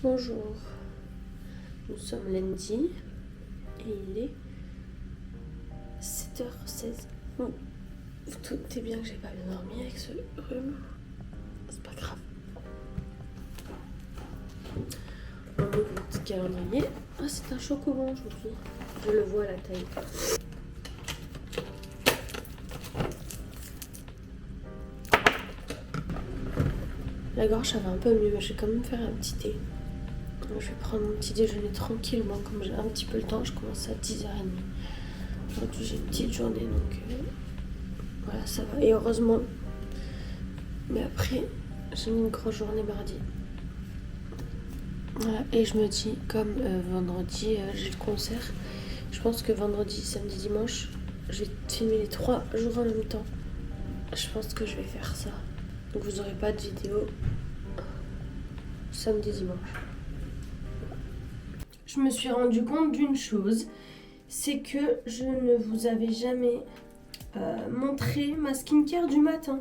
Bonjour, nous sommes lundi et il est 7h16. Vous doutez bien que j'ai pas bien dormi avec ce rhume. C'est pas grave. On ouvre le petit calendrier. Ah, c'est un chocoban aujourd'hui. Je le vois à la taille. La gorge, ça va un peu mieux, mais je vais quand même faire un petit thé. Je vais prendre mon petit déjeuner tranquillement, comme j'ai un petit peu le temps. Je commence à 10h30. Aujourd'hui, j'ai une petite journée, donc voilà, ça va. Et heureusement. Mais après, j'ai une grosse journée mardi. Voilà, et je me dis, comme vendredi, j'ai le concert. Je pense que vendredi, samedi, dimanche, je vais filmer les 3 jours en même temps. Je pense que je vais faire ça. Donc vous n'aurez pas de vidéo samedi, dimanche. Je me suis rendu compte d'une chose, c'est que je ne vous avais jamais montré ma skincare du matin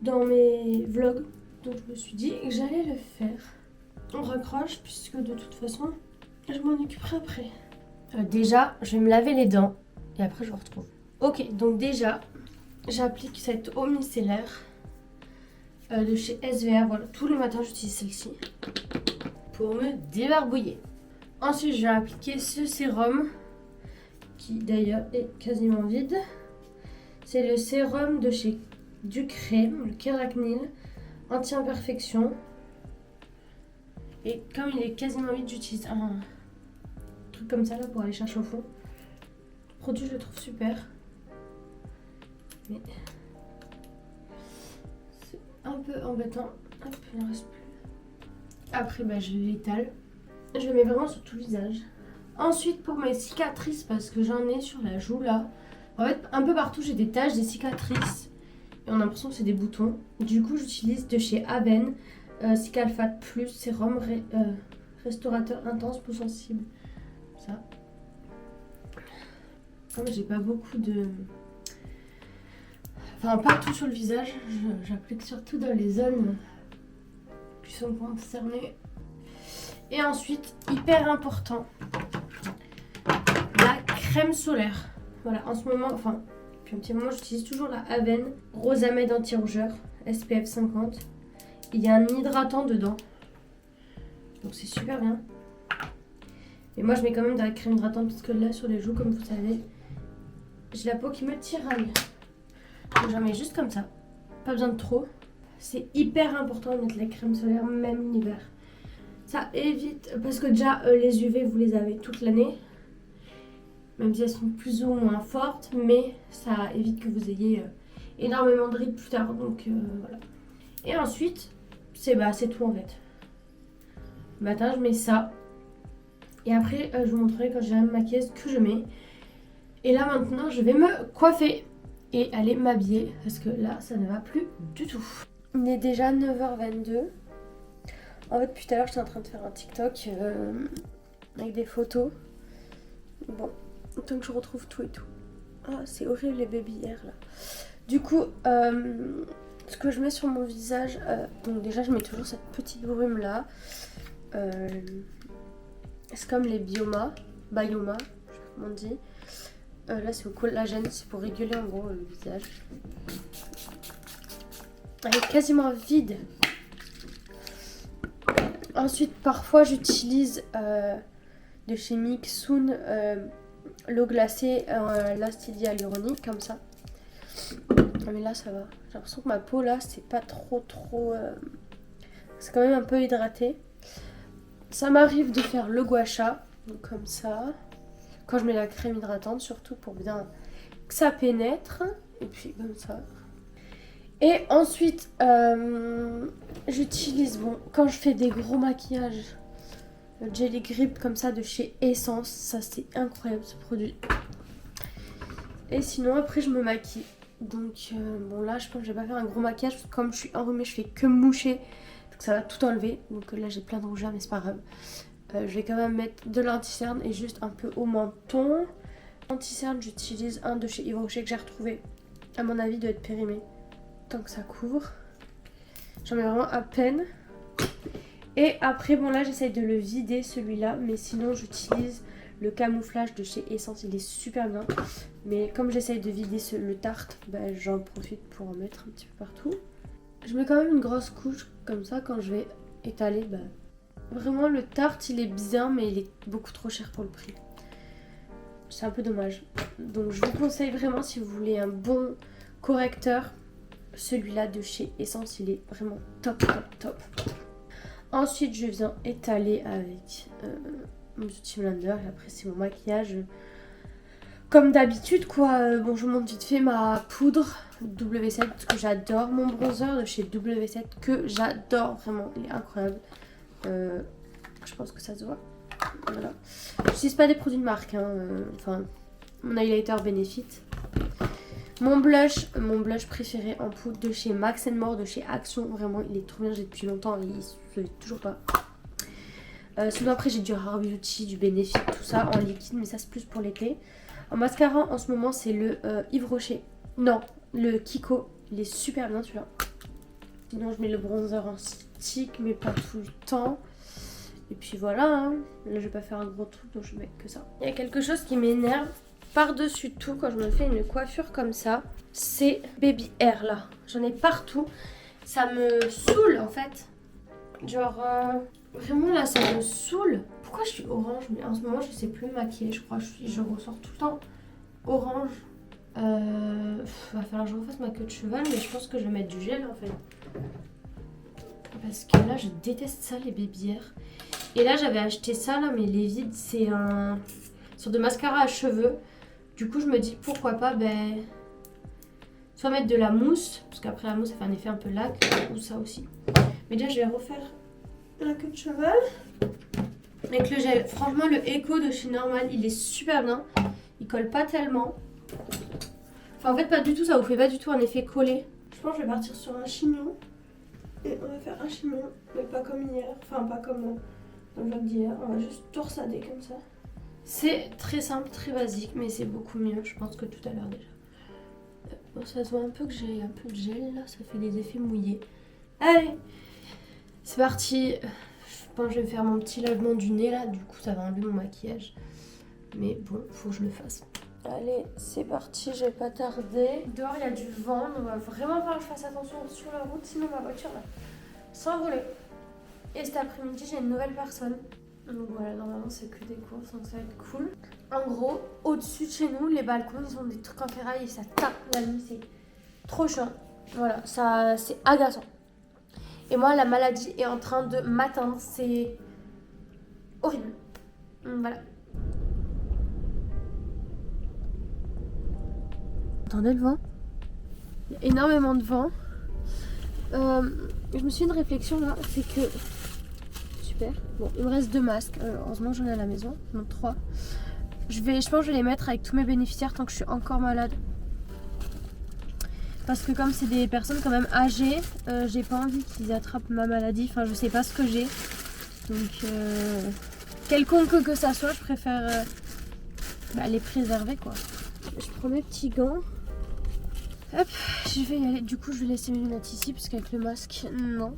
dans mes vlogs. Donc je me suis dit que j'allais le faire. On raccroche puisque de toute façon, je m'en occuperai après. Déjà, je vais me laver les dents et après je vous retrouve. Ok, donc déjà, j'applique cette eau micellaire de chez SVA. Voilà, tous les matins j'utilise celle-ci pour me débarbouiller. Ensuite, je vais appliquer ce sérum qui d'ailleurs est quasiment vide. C'est le sérum de chez Ducré, le Kéracnil anti-imperfection. Et comme il est quasiment vide, j'utilise un truc comme ça là pour aller chercher au fond. Le produit, je le trouve super. Mais c'est un peu embêtant. Hop, il ne reste plus. Après, je l'étale. Je le mets vraiment sur tout le visage. Ensuite, pour mes cicatrices, parce que j'en ai sur la joue là. En fait, un peu partout, j'ai des taches, des cicatrices. Et on a l'impression que c'est des boutons. Du coup, j'utilise de chez Aven Cicalfate Plus sérum restaurateur intense peau sensible. Ça. J'ai pas beaucoup de... Enfin, pas tout sur le visage. J'applique surtout dans les zones qui sont concernées. Et ensuite, hyper important, la crème solaire. Voilà, en ce moment, enfin, depuis un petit moment, j'utilise toujours la Aven Rosamède anti-rougeur SPF 50. Il y a un hydratant dedans. Donc c'est super bien. Et moi, je mets quand même de la crème hydratante parce que là, sur les joues, comme vous savez, j'ai la peau qui me tiraille. Donc j'en mets juste comme ça. Pas besoin de trop. C'est hyper important de mettre la crème solaire, même l'hiver. Ça évite, parce que déjà les UV vous les avez toute l'année, même si elles sont plus ou moins fortes, mais ça évite que vous ayez énormément de rides plus tard, donc voilà. Et ensuite, c'est tout en fait. Le matin je mets ça, et après je vous montrerai quand j'ai un maquillage que je mets. Et là maintenant je vais me coiffer et aller m'habiller, parce que là ça ne va plus du tout. Il est déjà 9h22. En fait, depuis tout à l'heure, j'étais en train de faire un TikTok avec des photos. Bon, tant que je retrouve tout et tout. Ah, c'est horrible les babyères là. Du coup, ce que je mets sur mon visage, donc déjà, je mets toujours cette petite brume là. C'est comme les Bioma, je sais pas comment on dit. Là, c'est au collagène, c'est pour réguler en gros le visage. Elle est quasiment vide. Ensuite, parfois, j'utilise de chez Mixun l'eau glacée, l'acide hyaluronique, comme ça. Mais là, ça va. J'ai l'impression que ma peau, là, c'est pas trop... c'est quand même un peu hydraté. Ça m'arrive de faire le gua sha, donc comme ça. Quand je mets la crème hydratante, surtout pour bien que ça pénètre. Et puis, comme ça. Et ensuite, j'utilise, quand je fais des gros maquillages, le Jelly Grip comme ça de chez Essence. Ça, c'est incroyable ce produit. Et sinon, après, je me maquille. Donc, là, je pense que je vais pas faire un gros maquillage. Parce que comme je suis enrhumée, je fais que me moucher. Donc, ça va tout enlever. Donc là, j'ai plein de rougeur, mais c'est pas grave. Je vais quand même mettre de l'anti-cerne et juste un peu au menton. Anti-cerne, j'utilise un de chez Yves Rocher que j'ai retrouvé. À mon avis, il doit être périmé. Tant que ça couvre. J'en mets vraiment à peine. Et après, bon là j'essaye de le vider celui-là, mais sinon j'utilise le camouflage de chez Essence, il est super bien. Mais comme j'essaye de vider le Tarte, bah, j'en profite pour en mettre un petit peu partout. Je mets quand même une grosse couche comme ça quand je vais étaler. Bah, vraiment le Tarte il est bien, mais il est beaucoup trop cher pour le prix. C'est un peu dommage. Donc je vous conseille vraiment, si vous voulez un bon correcteur, celui-là de chez Essence, il est vraiment top, top, top. Ensuite, je viens étaler avec mon Beauty Blender. Et après, c'est mon maquillage. Comme d'habitude, quoi. Bon, je vous montre vite fait ma poudre W7 que j'adore. Mon bronzer de chez W7 que j'adore. Vraiment, il est incroyable. Je pense que ça se voit. Voilà. Je n'utilise pas des produits de marque. Hein. Enfin, mon highlighter Benefit. Mon blush préféré en poudre de chez Max More, de chez Action. Vraiment, il est trop bien. J'ai depuis longtemps et il se fait toujours pas. Sinon, après, j'ai du Rare Beauty, du Benefit, tout ça en liquide. Mais ça, c'est plus pour l'été. En mascara, en ce moment, c'est le Yves Rocher. Non, le Kiko. Il est super bien, celui-là. Sinon, je mets le bronzer en stick, mais pas tout le temps. Et puis voilà. Hein. Là, je vais pas faire un gros truc, donc je mets que ça. Il y a quelque chose qui m'énerve. Par-dessus tout, quand je me fais une coiffure comme ça, c'est baby hair là. J'en ai partout. Ça me saoule en fait. Genre, vraiment là, ça me saoule. Pourquoi je suis orange? Mais en ce moment, je sais plus me maquiller, je crois. Je ressors tout le temps orange. Va falloir que je refasse ma queue de cheval, mais je pense que je vais mettre du gel en fait. Parce que là, je déteste ça, les baby hair. Et là, j'avais acheté ça là, mais les vides, c'est un sorte de mascara à cheveux. Du coup, je me dis pourquoi pas, soit mettre de la mousse, parce qu'après la mousse, ça fait un effet un peu lac, ou ça aussi. Mais déjà, je vais refaire la queue de cheval avec le gel. Franchement, le Echo de chez Normal, il est super bien. Il colle pas tellement. Enfin, en fait, pas du tout, ça vous fait pas du tout un effet collé. Je pense que je vais partir sur un chignon. Et on va faire un chignon, mais pas comme hier. Enfin, pas comme dans le vlog d'hier. On va juste torsader comme ça. C'est très simple, très basique, mais c'est beaucoup mieux, je pense, que tout à l'heure déjà. Bon, ça se voit un peu que j'ai un peu de gel là, ça fait des effets mouillés. Allez, c'est parti. Je pense que je vais faire mon petit lavement du nez là, du coup ça va enlever mon maquillage. Mais bon, faut que je le fasse. Allez, c'est parti, je vais pas tarder. Dehors il y a du vent, donc il va vraiment falloir que je fasse attention sur la route, sinon ma voiture va s'envoler. Et cet après-midi, j'ai une nouvelle personne. Donc voilà, normalement c'est que des courses, donc ça va être cool. En gros, au-dessus de chez nous, les balcons, ils ont des trucs en ferraille et ça tape la nuit, c'est trop chiant. Voilà, ça c'est agaçant. Et moi, la maladie est en train de m'atteindre, c'est horrible. Voilà. Entendez le vent? Il y a énormément de vent. Je me suis fait une réflexion là, c'est que... Super. Bon, il me reste 2 masques. Heureusement, j'en ai à la maison. Non, 3. Je pense que je vais les mettre avec tous mes bénéficiaires tant que je suis encore malade. Parce que comme c'est des personnes quand même âgées, j'ai pas envie qu'ils attrapent ma maladie. Enfin, je sais pas ce que j'ai. Donc, quelconque que ça soit, je préfère les préserver quoi. Je prends mes petits gants. Hop, je vais y aller. Du coup, je vais laisser mes lunettes ici parce qu'avec le masque, non.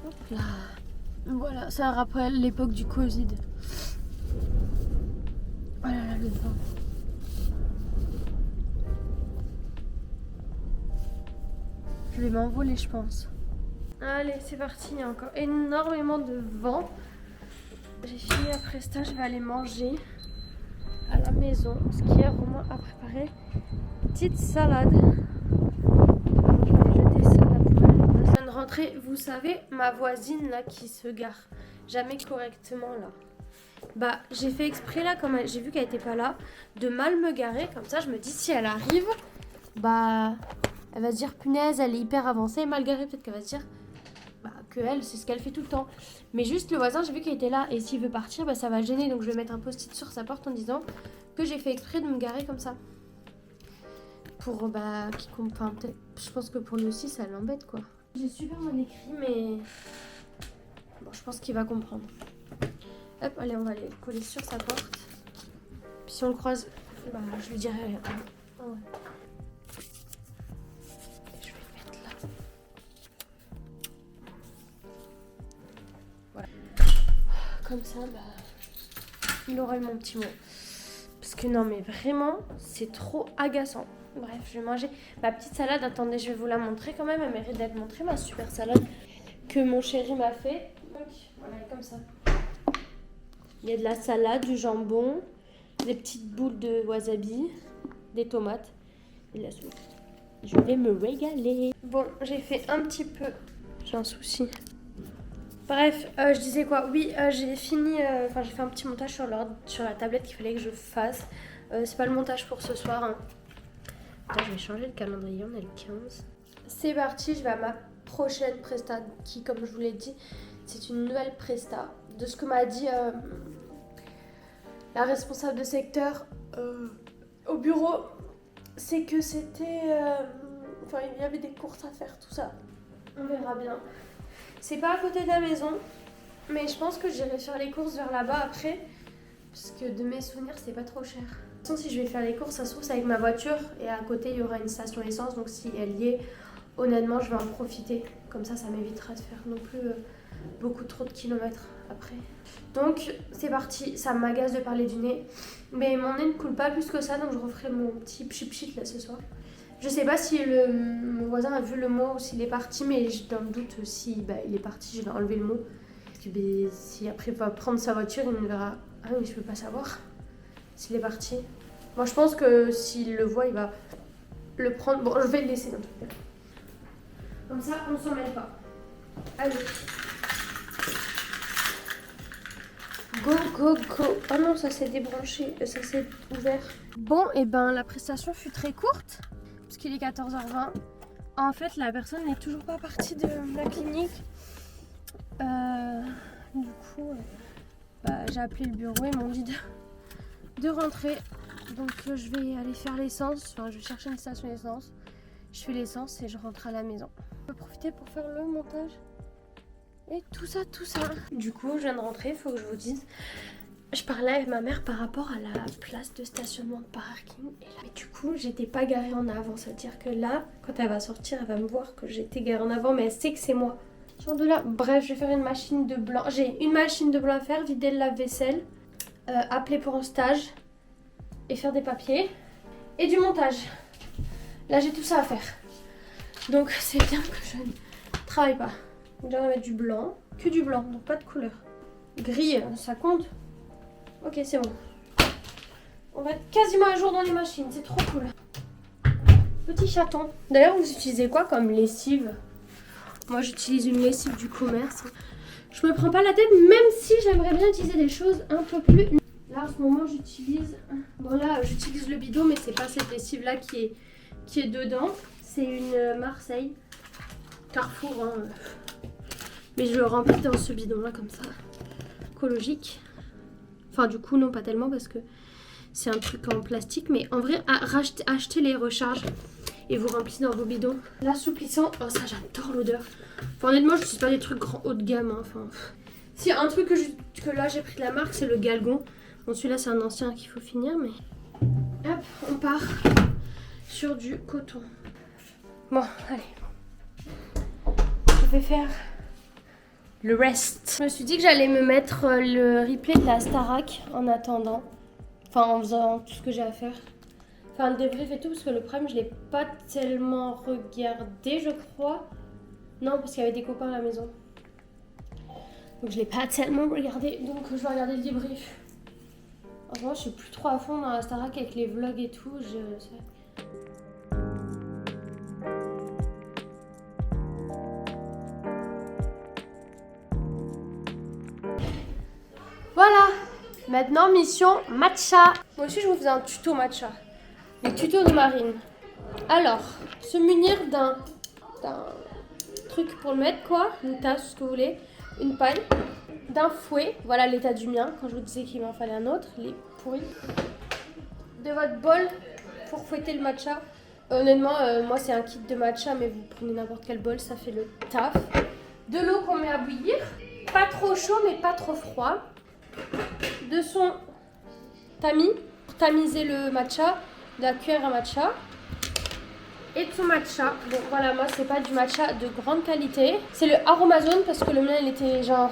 Hop là. Voilà, ça rappelle l'époque du Covid. Oh là là, le vent. Je vais m'envoler, je pense. Allez, c'est parti. Il y a encore énormément de vent. J'ai fini après ça, je vais aller manger à la maison. Ce qu'il y a vraiment à préparer. Petite salade. Je vais jeter ça à la poubelle. Je viens de rentrer. Vous savez, ma voisine là qui se gare jamais correctement là. Bah, j'ai fait exprès là, comme j'ai vu qu'elle était pas là, de mal me garer. Comme ça, je me dis si elle arrive, bah, elle va se dire punaise, elle est hyper avancée. Mal garée, peut-être qu'elle va se dire que elle, c'est ce qu'elle fait tout le temps. Mais juste le voisin, j'ai vu qu'il était là et s'il veut partir, bah ça va le gêner. Donc je vais mettre un post-it sur sa porte en disant que j'ai fait exprès de me garer comme ça. Pour enfin, peut-être, je pense que pour lui aussi, ça l'embête quoi. J'ai super mal écrit, mais bon, je pense qu'il va comprendre. Hop, allez, on va les coller sur sa porte. Puis si on le croise, bah, je lui dirai rien. Oh, ouais. Je vais le mettre là. comme ça, il aurait mon petit mot. Parce que non, mais vraiment, c'est trop agaçant. Bref, je vais manger ma petite salade. Attendez, je vais vous la montrer quand même. Elle mérite d'être montrée, ma super salade que mon chéri m'a fait. Donc, voilà, comme ça. Il y a de la salade, du jambon, des petites boules de wasabi, des tomates et de la sauce. Je vais me régaler. Bon, j'ai fait un petit peu. J'ai un souci. Bref, je disais quoi? Oui, j'ai fini. J'ai fait un petit montage sur la tablette qu'il fallait que je fasse. C'est pas le montage pour ce soir. Hein. Attends, je vais changer le calendrier. On est le 15. C'est parti. Je vais à ma prochaine presta qui, comme je vous l'ai dit, c'est une nouvelle presta. De ce que m'a dit la responsable de secteur au bureau, c'est que c'était. Il y avait des courses à faire, tout ça. On verra bien. C'est pas à côté de la maison, mais je pense que j'irai faire les courses vers là-bas après, parce que de mes souvenirs, c'est pas trop cher. De toute façon, si je vais faire les courses, ça se trouve, c'est avec ma voiture, et à côté, il y aura une station essence, donc si elle y est, honnêtement, je vais en profiter. Comme ça m'évitera de faire non plus beaucoup trop de kilomètres après. Donc, c'est parti. Ça m'agace de parler du nez, mais mon nez ne coule pas plus que ça, donc je referai mon petit pchit là ce soir. Je sais pas si mon voisin a vu le mot ou s'il est parti, mais dans le doute, si il est parti, je vais enlever le mot. Parce que si après il va prendre sa voiture, il me verra. Ah oui, je peux pas savoir s'il est parti. Moi, je pense que s'il le voit, il va le prendre. Bon, je vais le laisser dans tout cas. Comme ça, on s'en mêle pas. Allez. Go, go, go. Oh non, ça s'est débranché, ça s'est ouvert. Bon, et la prestation fut très courte. Parce qu'il est 14h20. En fait, la personne n'est toujours pas partie de la clinique. Du coup, j'ai appelé le bureau. Ils m'ont dit de rentrer. Donc, je vais aller faire l'essence. Je vais chercher une station d'essence. Je fais l'essence et je rentre à la maison. Je peux profiter pour faire le montage. Et tout ça, tout ça. Du coup, je viens de rentrer. Il faut que je vous dise. Je parlais avec ma mère par rapport à la place de stationnement de parking. Mais du coup, j'étais pas garée en avant. C'est-à-dire que là, quand elle va sortir, elle va me voir que j'étais garée en avant. Mais elle sait que c'est moi. Genre de là. Bref, je vais faire une machine de blanc. J'ai une machine de blanc à faire. Vider le lave-vaisselle. Appeler pour un stage. Et faire des papiers. Et du montage. Là, j'ai tout ça à faire. Donc, c'est bien que je ne travaille pas. Donc, je vais mettre du blanc. Que du blanc. Donc, pas de couleur. Gris, ça compte. Ok, c'est bon. On va être quasiment à jour dans les machines, c'est trop cool. Petit chaton. D'ailleurs, vous utilisez quoi comme lessive? Moi, j'utilise une lessive du commerce. Je me prends pas la tête, même si j'aimerais bien utiliser des choses un peu plus... Là, en ce moment, j'utilise... Bon, là, j'utilise le bidon, mais c'est pas cette lessive-là qui est dedans. C'est une Marseille. Carrefour, hein. Mais je le remplis dans ce bidon-là, comme ça. Écologique. Enfin, du coup, non, pas tellement parce que c'est un truc en plastique. Mais en vrai, achetez les recharges et vous remplissez dans vos bidons. L'assouplissant, oh ça, j'adore l'odeur. Enfin, honnêtement, je ne suis pas des trucs grand haut de gamme. Hein. Enfin, si, un truc que là, j'ai pris de la marque, c'est le Galgon. Bon, celui-là, c'est un ancien qu'il faut finir, mais... Hop, on part sur du coton. Bon, allez. Je vais faire... le reste. Je me suis dit que j'allais me mettre le replay de la Starac en attendant. Enfin, en faisant tout ce que j'ai à faire. Enfin, le débrief et tout, parce que le problème, je l'ai pas tellement regardé, je crois. Non, parce qu'il y avait des copains à la maison. Donc, je l'ai pas tellement regardé. Donc, je vais regarder le débrief. En ce moment, je suis plus trop à fond dans la Starac avec les vlogs et tout. Voilà. Maintenant, mission matcha. Moi aussi, je vous faisais un tuto matcha. Les tutos de Marine. Alors, se munir d'un truc pour le mettre, quoi. Une tasse, ce que vous voulez. Une paille. D'un fouet. Voilà l'état du mien. Quand je vous disais qu'il m'en fallait un autre. Les pourris. De votre bol pour fouetter le matcha. Honnêtement, moi, c'est un kit de matcha. Mais vous prenez n'importe quel bol. Ça fait le taf. De l'eau qu'on met à bouillir. Pas trop chaud, mais pas trop froid. De son tamis pour tamiser le matcha, de la cuillère à matcha et de son matcha. Bon voilà, moi c'est pas du matcha de grande qualité, c'est le Aromazone parce que le mien il était genre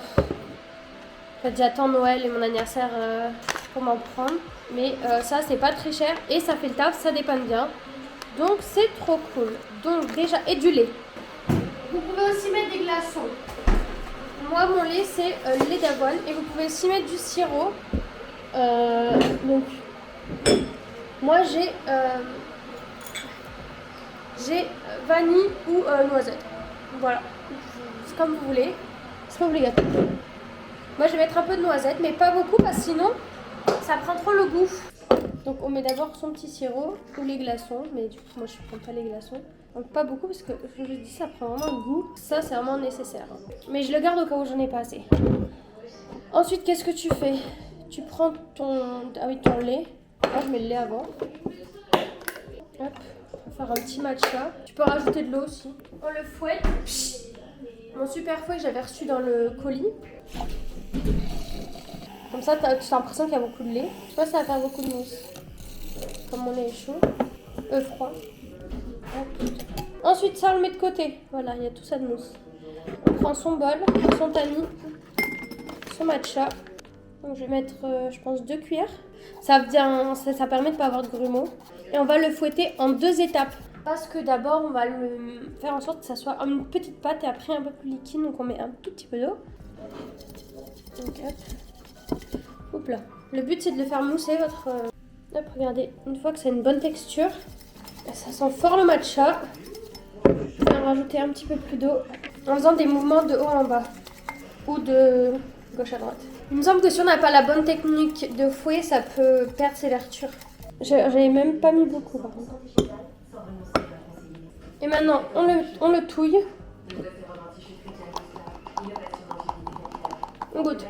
En fait, j'attends Noël et mon anniversaire pour m'en prendre. Mais ça, c'est pas très cher et ça fait le taf, ça dépanne bien. Donc, c'est trop cool. Donc, déjà, et du lait. Vous pouvez aussi mettre des glaçons. Moi, mon lait, c'est lait d'avoine. Et vous pouvez aussi mettre du sirop. Donc, moi, j'ai vanille ou noisette. Voilà. C'est comme vous voulez. C'est pas obligatoire. Moi, je vais mettre un peu de noisette, mais pas beaucoup parce que sinon, ça prend trop le goût. Donc, on met d'abord son petit sirop ou les glaçons. Mais du coup, moi, je ne prends pas les glaçons. Donc, pas beaucoup parce que je vous dis, ça prend vraiment le goût. Ça, c'est vraiment nécessaire. Mais je le garde au cas où j'en ai pas assez. Ensuite, qu'est-ce que tu fais? Tu prends ton lait. Moi, je mets le lait avant. Hop. On va faire un petit matcha. Tu peux rajouter de l'eau aussi. On le fouette. Mon super fouet que j'avais reçu dans le colis. Comme ça, tu as l'impression qu'il y a beaucoup de lait. Je pense que ça va faire beaucoup de mousse. Comme mon lait est chaud. Froid. Hop. Ensuite, ça, on le met de côté. Voilà, il y a tout ça de mousse. On prend son bol, son tamis, son matcha. Donc, je vais mettre, je pense, 2 cuillères. Ça permet de ne pas avoir de grumeaux. Et on va le fouetter en 2 étapes. Parce que d'abord, on va le faire en sorte que ça soit une petite pâte et après un peu plus liquide. Donc, on met un tout petit peu d'eau. Donc, hop. Hop là. Le but, c'est de le faire mousser votre... Hop, regardez. Une fois que c'est une bonne texture, ça sent fort le matcha. Je vais en rajouter un petit peu plus d'eau en faisant des mouvements de haut en bas ou de gauche à droite. Il me semble que si on n'a pas la bonne technique de fouet, ça peut perdre ses vertus. J'avais même pas mis beaucoup par contre. Et maintenant, on le touille. On goûte.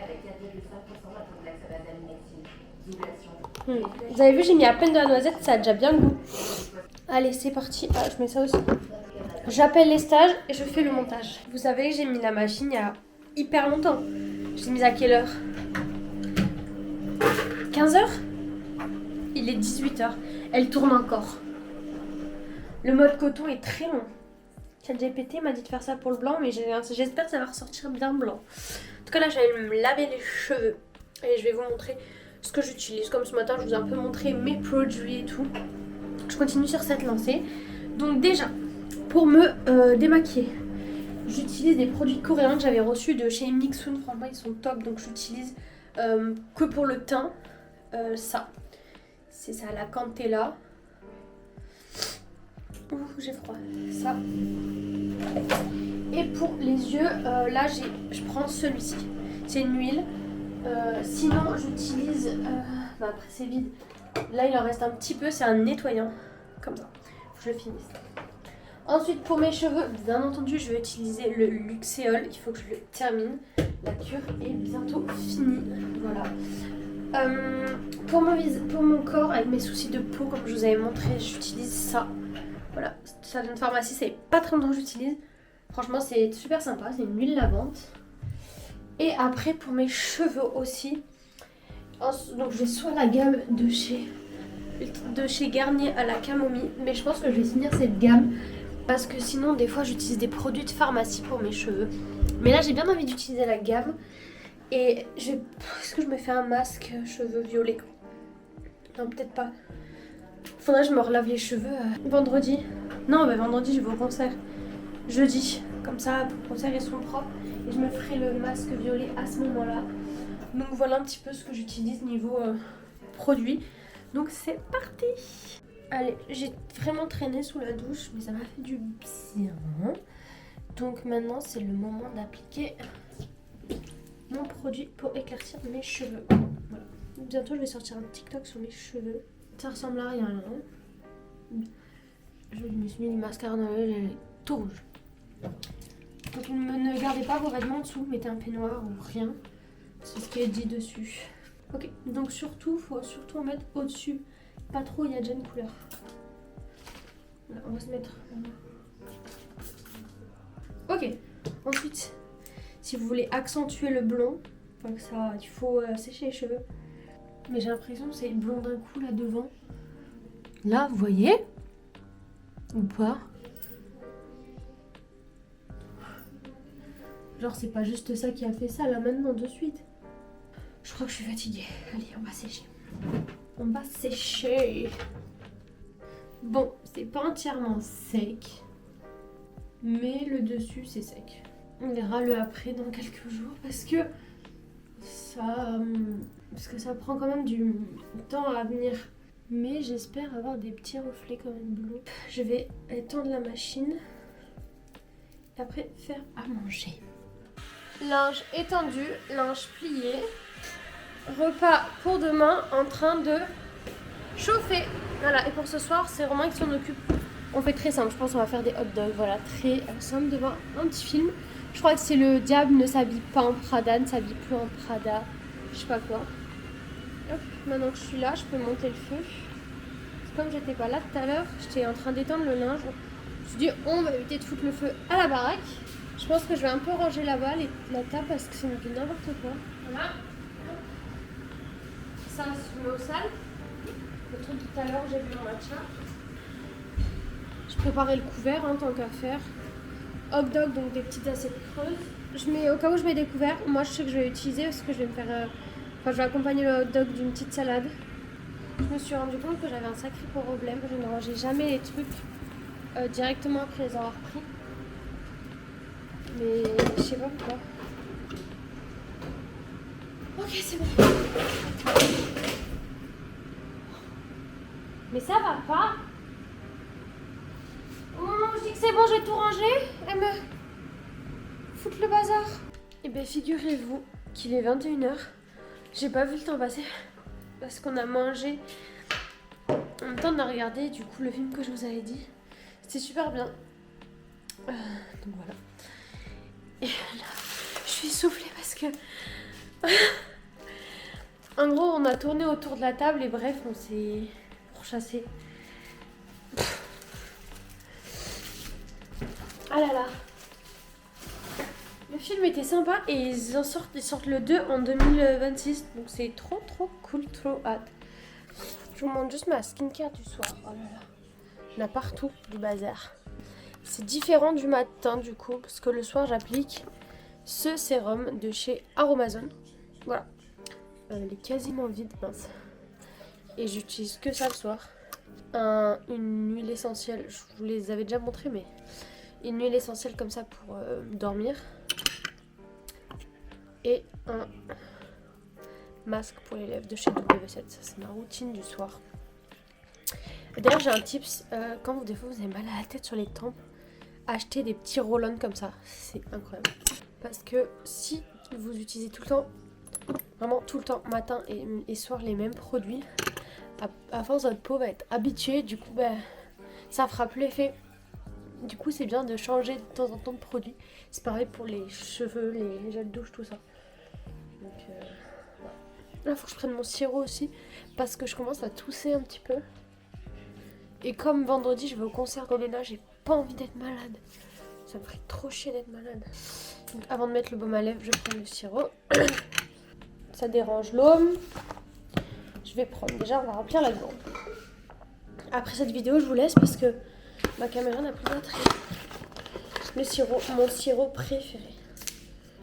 Vous avez vu, j'ai mis à peine de la noisette, ça a déjà bien le goût. Allez, c'est parti. Ah, je mets ça aussi. J'appelle les stages et je fais le montage. Vous savez que j'ai mis la machine il y a hyper longtemps. Je l'ai mise à quelle heure? 15h? Il est 18h. Elle tourne encore. Le mode coton est très long. ChatGPT m'a dit de faire ça pour le blanc, mais j'espère que ça va ressortir bien blanc. En tout cas, là, je vais me laver les cheveux. Et je vais vous montrer ce que j'utilise. Comme ce matin, je vous ai un peu montré mes produits et tout. Je continue sur cette lancée. Donc déjà, pour me démaquiller, j'utilise des produits coréens que j'avais reçus de chez Mixun. Franchement, ils sont top. Donc j'utilise que pour le teint, ça. C'est ça, la Cantella. Ouh, j'ai froid. Ça. Et pour les yeux, là, je prends celui-ci. C'est une huile. Sinon, j'utilise... après, c'est vide. Là, il en reste un petit peu. C'est un nettoyant. Comme ça. Faut que je le finisse. Ensuite, pour mes cheveux, bien entendu, je vais utiliser le Luxéol. Il faut que je le termine. La cure est bientôt finie. Voilà. Pour mon corps, avec mes soucis de peau, comme je vous avais montré, j'utilise ça. Voilà, ça vient de pharmacie, c'est pas très longtemps que j'utilise. Franchement, c'est super sympa, c'est une huile lavante. Et après, pour mes cheveux aussi, donc j'ai soit la gamme de chez Garnier à la camomille, mais je pense que je vais finir cette gamme parce que sinon, des fois, j'utilise des produits de pharmacie pour mes cheveux. Mais là, j'ai bien envie d'utiliser la gamme. Et est-ce que je me fais un masque cheveux violets? Non, peut-être pas. Faudrait que je me relave les cheveux vendredi. Non, bah vendredi, je vais au concert. Jeudi. Comme ça, pour le concert, ils sont propres. Et je me ferai le masque violet à ce moment-là. Donc voilà un petit peu ce que j'utilise niveau produit. Donc c'est parti. Allez, j'ai vraiment traîné sous la douche, mais ça m'a fait du bien. Donc maintenant, c'est le moment d'appliquer mon produit pour éclaircir mes cheveux. Voilà. Bientôt, je vais sortir un TikTok sur mes cheveux. Ça ressemble à rien là. Je me suis mis du mascara dans l'œil, elle est tout rouge. Donc ne gardez pas vos vêtements en dessous, mettez un peignoir ou rien. C'est ce qui est dit dessus. Ok, donc surtout, faut surtout en mettre au-dessus. Pas trop, il y a déjà une couleur. Là, on va se mettre. Ok, ensuite, si vous voulez accentuer le blond, donc ça, il faut sécher les cheveux. Mais j'ai l'impression que c'est blond d'un coup là devant. Là, vous voyez? Ou pas? Genre, c'est pas juste ça qui a fait ça là maintenant de suite. Je crois que je suis fatiguée. Allez, on va sécher. On va sécher. Bon, c'est pas entièrement sec. Mais le dessus, c'est sec. On verra le après dans quelques jours parce que ça prend quand même du temps à venir. Mais j'espère avoir des petits reflets quand même bleus. Je vais étendre la machine et après faire à manger. Linge étendu, linge plié. Repas pour demain en train de chauffer. Voilà, et pour ce soir, c'est Romain qui s'en occupe. On fait très simple, je pense qu'on va faire des hot dogs. Voilà, très simple devant un petit film. Je crois que c'est le diable ne s'habille pas en Prada, ne s'habille plus en Prada. Je sais pas quoi. Hop, maintenant que je suis là, je peux monter le feu. Comme j'étais pas là tout à l'heure, j'étais en train d'étendre le linge. Je me suis dit, on va éviter de foutre le feu à la baraque. Je pense que je vais un peu ranger là-bas la table parce que c'est n'importe quoi. Voilà. Ça, je mets au sale. Le truc tout à l'heure, j'ai vu mon matcha. Je préparais le couvert, hein, tant qu'à faire. Hot dog, donc des petites assiettes creuses. Au cas où je mets des couverts, moi je sais que je vais utiliser parce que je vais me faire. Je vais accompagner le hot dog d'une petite salade. Je me suis rendu compte que j'avais un sacré problème. Je ne rangeais jamais les trucs directement après les avoir pris. Mais je sais pas pourquoi. Ok, c'est bon. Mais ça va pas. Au moment où je dis que c'est bon, j'ai tout rangé, elle me fout le bazar. Et bien figurez-vous qu'il est 21h. J'ai pas vu le temps passer parce qu'on a mangé. En même temps, on a regardé du coup le film que je vous avais dit. C'était super bien. Donc voilà. Et là, je suis essoufflée parce que en gros, on a tourné autour de la table et bref, on s'est pourchassé. Ah là là. Le film était sympa et ils sortent le 2 en 2026. Donc c'est trop cool, trop hâte. Je vous montre juste ma skincare du soir. Oh là là. Il y en a partout du bazar. C'est différent du matin du coup parce que le soir j'applique ce sérum de chez Aromazone. Voilà. Il est quasiment vide, mince. Et j'utilise que ça le soir. Une huile essentielle, je vous les avais déjà montré, mais une huile essentielle comme ça pour dormir. Et un masque pour les lèvres de chez W7. Ça, c'est ma routine du soir. D'ailleurs, j'ai un tips. Quand des fois vous avez mal à la tête sur les tempes, achetez des petits roll-on comme ça. C'est incroyable. Parce que si vous utilisez tout le temps, vraiment tout le temps, matin et soir, les mêmes produits, à force votre peau va être habituée. Du coup, ça fera plus l'effet. Du coup, c'est bien de changer de temps en temps de produit. C'est pareil pour les cheveux, les gels douche, tout ça. Donc, voilà. Là, il faut que je prenne mon sirop aussi parce que je commence à tousser un petit peu. Et comme vendredi, je vais au concert d'Olena, j'ai pas envie d'être malade. Ça me ferait trop chier d'être malade. Donc, avant de mettre le baume à lèvres, je prends le sirop. Ça dérange l'homme. Je vais prendre. Déjà, on va remplir la gourde. Après cette vidéo, je vous laisse parce que ma caméra n'a plus de batterie. Le sirop, mon sirop préféré.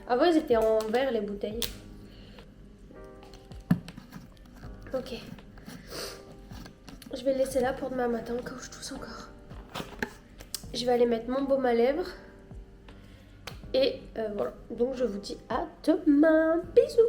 Avant, ils étaient en verre, les bouteilles. Ok. Je vais le laisser là pour demain matin, au cas où je tousse encore. Je vais aller mettre mon baume à lèvres. Et voilà. Donc, je vous dis à demain. Bisous.